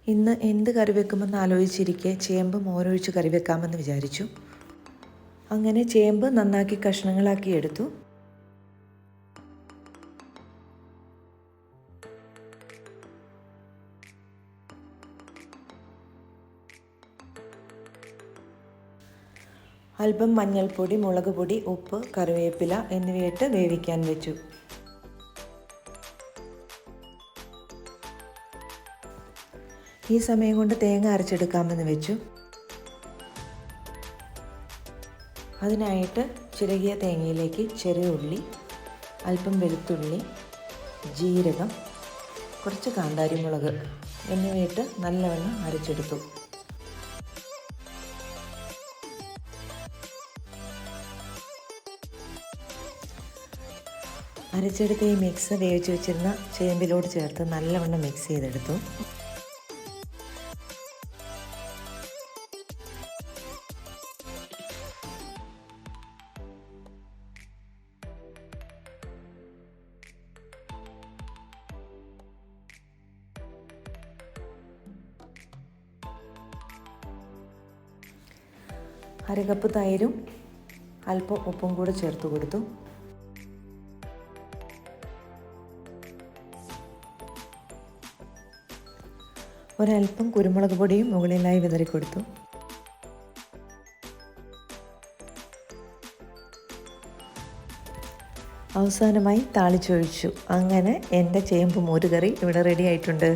ഇന്ന് എന്ത് കറി വെക്കുമെന്ന് ആലോചിച്ചിരിക്കെ ചേമ്പ് മോരൊഴിച്ച് കറി വെക്കാമെന്ന് വിചാരിച്ചു. അങ്ങനെ ചേമ്പ് നന്നാക്കി കഷ്ണങ്ങളാക്കി എടുത്തു. അല്പം മഞ്ഞൾപ്പൊടി, മുളക് പൊടി, ഉപ്പ്, കറിവേപ്പില എന്നിവയിട്ട് വേവിക്കാൻ വെച്ചു. ഈ സമയം കൊണ്ട് തേങ്ങ അരച്ചെടുക്കാമെന്ന് വെച്ചു. അതിനായിട്ട് ചിരകിയ തേങ്ങയിലേക്ക് ചെറിയ ഉള്ളി, അല്പം വെളുത്തുള്ളി, ജീരകം, കുറച്ച് കാന്താരിമുളക് എന്നിവയിട്ട് നല്ലവണ്ണം അരച്ചെടുത്തു. അരച്ചെടുത്ത ഈ മിക്സ് വേവിച്ച് വെച്ചിരുന്ന ചേമ്പിലോട് ചേർത്ത് നല്ലവണ്ണം മിക്സ് ചെയ്തെടുത്തു. അരക്കപ്പ് തൈരും അല്പം ഉപ്പും കൂടെ ചേർത്ത് കൊടുത്തു. ഒരൽപ്പം കുരുമുളക് പൊടിയും മുകളിലായി വിതറിക്കൊടുത്തു. അവസാനമായി താളിച്ചൊഴിച്ചു. അങ്ങനെ എൻ്റെ ചേമ്പ് മോരുകറി ഇവിടെ റെഡി ആയിട്ടുണ്ട്.